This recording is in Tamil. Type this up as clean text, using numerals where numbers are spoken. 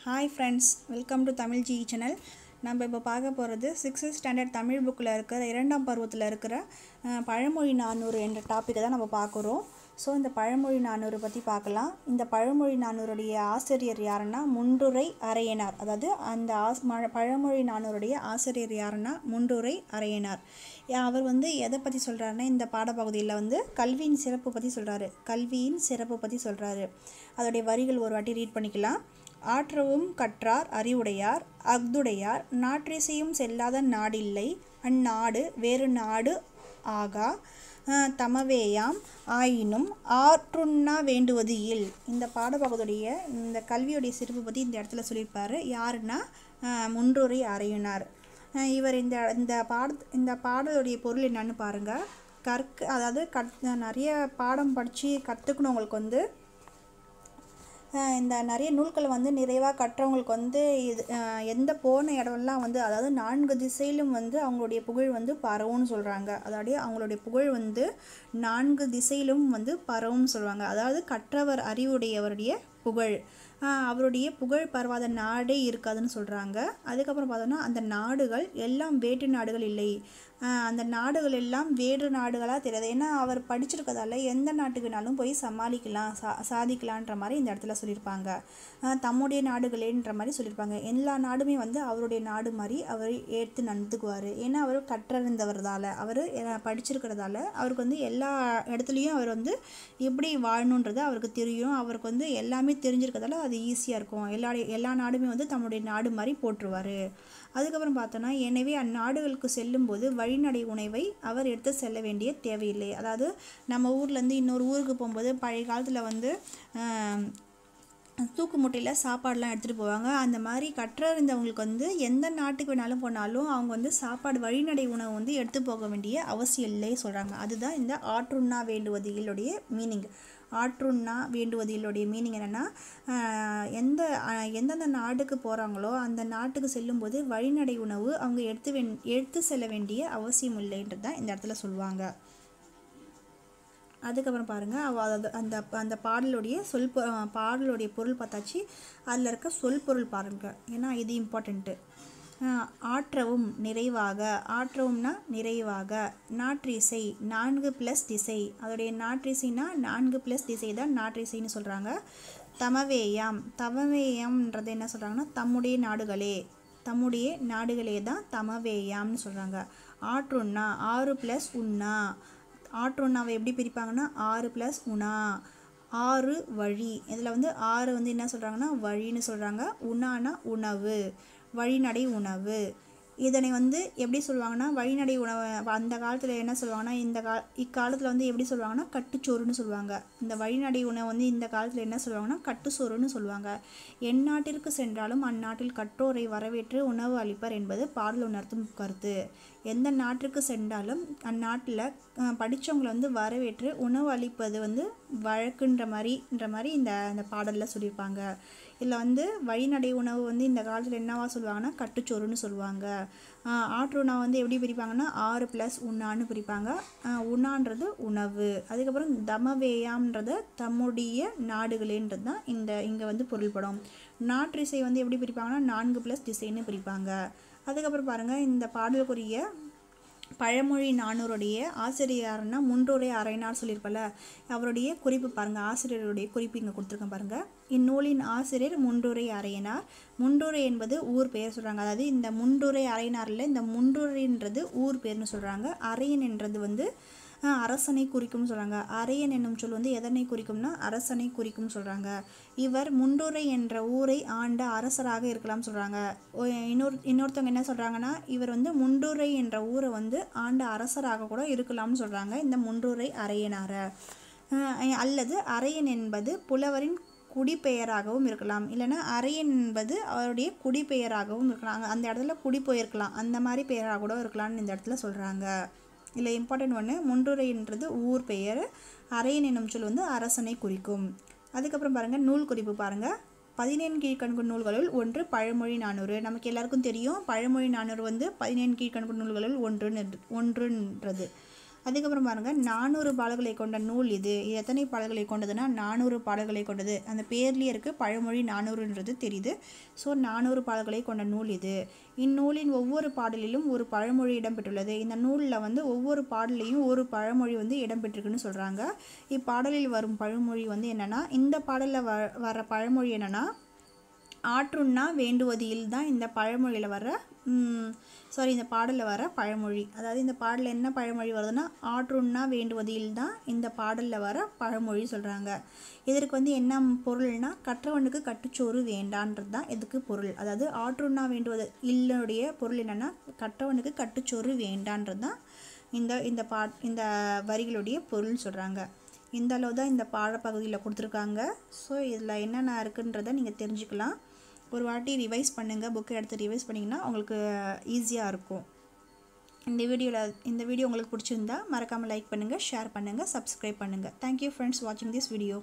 Hi friends, welcome to Tamil G channel. நம்ம இப்போ பார்க்க போகிறது 6th ஸ்டாண்டர்ட் தமிழ் புக்கில் இருக்கிற 2ஆம் பருவத்தில் இருக்கிற பழமொழி 400 என்ற டாப்பிக்கை தான் நம்ம பார்க்குறோம். ஸோ இந்த பழமொழி 400 பற்றி பார்க்கலாம். இந்த பழமொழி 400 ஆசிரியர் யாருன்னா முன்றுரை அரையனார். அதாவது அந்த பழமொழி 400 ஆசிரியர் யாருன்னா முன்றுரை அரையனார். அவர் எதை பற்றி சொல்கிறாருன்னா, இந்த பாடப்பகுதியில் கல்வியின் சிறப்பு பற்றி சொல்கிறாரு. கல்வியின் சிறப்பு பற்றி சொல்கிறாரு. அதோடைய வரிகள் ஒரு வாட்டி ரீட் பண்ணிக்கலாம். ஆற்றவும் கற்றார் அறிவுடையார் அஃதுடையார் நாற்றிசையும் செல்லாத நாடில்லை அந்நாடு வேறு நாடு ஆகா தமவேயாம் ஆயினும் ஆற்றுண்ணா வேண்டுவது இல். இந்த பாடப்பகுதியுடைய இந்த கல்வியுடைய சிறப்பு பற்றி இந்த இடத்துல சொல்லியிருப்பார். யாருன்னா முன்றுரை அரையனார். இவர் இந்த பாடலுடைய பொருள் என்னன்னு பாருங்கள். அதாவது நிறைய பாடம் படித்து கற்றுக்கணவங்களுக்கு இந்த நிறைய நூல்களை நிறைவாக கற்றவங்களுக்கு இது எந்த போன இடம்லாம் அதாவது 4 திசையிலும் அவங்களுடைய புகழ் பரவும்னு சொல்கிறாங்க. அதாவது அவங்களுடைய புகழ் 4 திசையிலும் பரவும்னு சொல்லுவாங்க. அதாவது கற்றவர் அறிவுடையவருடைய புகழ், அவருடைய புகழ் பரவாத நாடே இருக்காதுன்னு சொல்கிறாங்க. அதுக்கப்புறம் பார்த்தோன்னா, அந்த நாடுகள் எல்லாம் வேற்று நாடுகள் இல்லை, அந்த நாடுகள் எல்லாம் வேறு நாடுகளாக தெரியாது. ஏன்னா அவர் படிச்சிருக்கதால எந்த நாட்டுக்குனாலும் போய் சமாளிக்கலாம், சாதிக்கலான்ற மாதிரி இந்த இடத்துல சொல்லியிருப்பாங்க. தம்முடைய நாடுகளேன்ற மாதிரி சொல்லியிருப்பாங்க. எல்லா நாடுமே அவருடைய நாடு மாதிரி அவர் ஏற்று நடந்துக்குவார். ஏன்னா அவர் கற்றறிந்தவர்தால, அவர் படிச்சிருக்கிறதால அவருக்கு எல்லா இடத்துலையும் அவர் எப்படி வாழணுன்றது அவருக்கு தெரியும். அவருக்கு எல்லாமே தெரிஞ்சிருக்கிறதால அது ஈஸியாக இருக்கும். எல்லா நாடுமே தம்முடைய நாடு மாதிரி போற்றுவார். அதுக்கப்புறம் பார்த்தோன்னா, எனவே அந்நாடுகளுக்கு செல்லும்போது வழிநடை உணவை அவர் எடுத்து செல்ல வேண்டிய தேவையில்லை. அதாவது நம்ம ஊர்லேருந்து இன்னொரு ஊருக்கு போகும்போது பழைய காலத்தில் தூக்கு மூட்டையில் சாப்பாடெலாம் எடுத்துகிட்டு போவாங்க. அந்த மாதிரி கற்றறிந்தவங்களுக்கு எந்த நாட்டுக்கு வேணாலும் போனாலும் அவங்க சாப்பாடு வழிநடை உணவு எடுத்து போக வேண்டிய அவசியம் இல்லை சொல்கிறாங்க. அதுதான் இந்த ஆற்றுண்ணா வேண்டுவதிலுடைய மீனிங். ஆற்றுண்ணா வேண்டுவதிலுடைய மீனிங் என்னென்னா, எந்தெந்த நாட்டுக்கு போகிறாங்களோ அந்த நாட்டுக்கு செல்லும்போது வழிநடை உணவு அவங்க எடுத்து செல்ல வேண்டிய அவசியம் இல்லைன்றது தான் இந்த இடத்துல சொல்லுவாங்க. அதுக்கப்புறம் பாருங்கள், அந்த பாடலுடைய பொருள் பார்த்தாச்சு. அதில் இருக்க சொல் பொருள் பாருங்கள், ஏன்னா இது இம்பார்ட்டண்ட்டு. ஆற்றவும் நிறைவாக, ஆற்றவும்னா நிறைவாக. நாற்றிசை 4 + திசை, அதோடைய நாற்றிசைனா 4 + திசை தான் நாற்றிசைன்னு சொல்கிறாங்க. தமவேயாம், தமவேயம்ன்றது என்ன சொல்கிறாங்கன்னா, தம்முடைய நாடுகளே தான் தமவேயாம்னு சொல்கிறாங்க. ஆற்றுண்ணா 6 + உண்ணா. ஆற்றுண்ணாவை எப்படி பிரிப்பாங்கன்னா 6 + உணா. 6 வழி, இதில் 6 என்ன சொல்கிறாங்கன்னா வழின்னு சொல்கிறாங்க. உணானா உணவு, வழிநடை உணவு. இதனை எப்படி சொல்லுவாங்கன்னா, வழிநடை உணவு அந்த காலத்தில் என்ன சொல்லுவாங்கன்னா, இக்காலத்தில் எப்படி சொல்லுவாங்கன்னா கட்டுச்சோறுன்னு சொல்லுவாங்க. இந்த வழிநடை உணவு இந்த காலத்தில் என்ன சொல்லுவாங்கன்னா கட்டுச்சோறுன்னு சொல்லுவாங்க. எந்நாட்டிற்கு சென்றாலும் அந்நாட்டில் கற்றோரை வரவேற்று உணவு அளிப்பர் என்பது பாடல் உணர்த்தும் கருத்து. எந்த நாட்டுக்கு சென்றாலும் அந்நாட்டில் படித்தவங்களை வரவேற்று உணவு அளிப்பது வழக்குன்ற மாதிரி இந்த பாடலில் சொல்லியிருப்பாங்க. இதில் வழிநடை உணவு இந்த காலத்தில் என்னவா சொல்லுவாங்கன்னா கட்டுச்சோறுன்னு சொல்லுவாங்க. ஆற்றுணா எப்படி பிரிப்பாங்கன்னா 6 + உண்ணான்னு பிரிப்பாங்க. உண்ணான்றது உணவு. அதுக்கப்புறம் தமவேயாம்ன்றது தம்முடைய நாடுகளேன்றது தான் இங்கே பொருள்படும். நாற்றிசை எப்படி பிரிப்பாங்கன்னா 4 + திசைன்னு பிரிப்பாங்க. அதுக்கப்புறம் பாருங்கள், இந்த பாடலுக்குரிய பழமொழி 400 ஆசிரியர்னா முன்றுரை அரையனார் சொல்லியிருப்பல, அவருடைய குறிப்பு பாருங்கள். ஆசிரியருடைய குறிப்பு இங்கே கொடுத்துருக்கேன் பாருங்கள். இந்நூலின் ஆசிரியர் முன்றுரை அரையனார். முன்றுரை என்பது ஊர் பெயர் சொல்கிறாங்க. அதாவது இந்த முன்றுரை அரையனாரில் இந்த முன்றுரைன்றது ஊர் பேர்னு சொல்கிறாங்க. அரையன் என்றது அரசனை குறிக்கும்னு சொல்கிறாங்க. அரையன் என்னும் சொல் எதனை குறிக்கும்னா அரசனை குறிக்கும்னு சொல்கிறாங்க. இவர் முன்றுரை என்ற ஊரை ஆண்ட அரசராக இருக்கலாம் சொல்கிறாங்க. இன்னொருத்தவங்க என்ன சொல்கிறாங்கன்னா, இவர் முன்றுரை என்ற ஊரை ஆண்ட அரசராக கூட இருக்கலாம்னு சொல்கிறாங்க இந்த முன்றுரை அரையனாரை. அல்லது அரையன் என்பது புலவரின் குடிப்பெயராகவும் இருக்கலாம், இல்லைன்னா அரையன் என்பது அவருடைய குடிப்பெயராகவும் இருக்கலாம். அந்த இடத்துல குடி போயிருக்கலாம், அந்த மாதிரி பெயராக கூட இருக்கலாம்னு இந்த இடத்துல சொல்கிறாங்க. இல்லை இம்பார்ட்டன்ட் ஒன்று, முன்றுரைன்றது ஊர் பெயர், அரையன் என்னும் சொல் அரசனை குறிக்கும். அதுக்கப்புறம் பாருங்கள், நூல் குறிப்பு பாருங்கள். 14 கீழ்க்கணக்கு நூல்களுள் ஒன்று பழமொழி 400. நமக்கு எல்லாருக்கும் தெரியும் பழமொழி 400 14 கீழ்க்கணக்கு நூல்களுள் ஒன்றுன்றது. அதுக்கப்புறம் பாருங்கள் 400 பாடல்களை கொண்ட நூல் இது எத்தனை பாடல்களை கொண்டதுன்னா 400 பாடல்களை கொண்டது. அந்த பேர்லேயே இருக்குது பழமொழி 400ன்றது தெரியுது. ஸோ 400 பாடல்களை கொண்ட நூல் இது. இந்நூலின் ஒவ்வொரு பாடலிலும் ஒரு பழமொழி இடம்பெற்றுள்ளது. இந்த நூலில் வந்து ஒவ்வொரு பாடலையும் ஒரு பழமொழி வந்து இடம்பெற்றிருக்குன்னு சொல்கிறாங்க. இப்பாடலில் வரும் பழமொழி வந்து என்னென்னா, இந்த பாடலில் வர பழமொழி என்னென்னா, ஆற்றுண்ணா வேண்டுவதில் தான் இந்த பழமொழியில் வர இந்த பாடலில் வர பழமொழி. அதாவது இந்த பாடலில் என்ன பழமொழி வருதுன்னா, ஆற்றுண்ணா வேண்டுவதில் தான் இந்த பாடலில் வர பழமொழி சொல்கிறாங்க. இதற்கு வந்து என்ன பொருள்னா, கற்றவனுக்கு கட்டுச்சோறு வேண்டான்றது தான் இதுக்கு பொருள். அதாவது ஆற்றுண்ணா வேண்டுவது இல்லுடைய பொருள் என்னென்னா, கற்றவனுக்கு கட்டுச்சோறு வேண்டான்றது தான் இந்த வரிகளுடைய பொருள் சொல்கிறாங்க. இந்த அளவு தான் இந்த பாடப்பகுதியில் கொடுத்துருக்காங்க. ஸோ இதில் என்னென்ன இருக்குன்றதை நீங்கள் தெரிஞ்சுக்கலாம். ஒரு வாட்டி ரிவைஸ் பண்ணுங்கள். புக்கை எடுத்து ரிவைஸ் பண்ணிங்கன்னா உங்களுக்கு ஈஸியாக இருக்கும். இந்த வீடியோ உங்களுக்கு பிடிச்சிருந்தா மறக்காமல் லைக் பண்ணுங்கள், ஷேர் பண்ணுங்கள், சப்ஸ்கிரைப் பண்ணுங்கள். தேங்க்யூ ஃப்ரெண்ட்ஸ் வாட்சிங் திஸ் வீடியோ.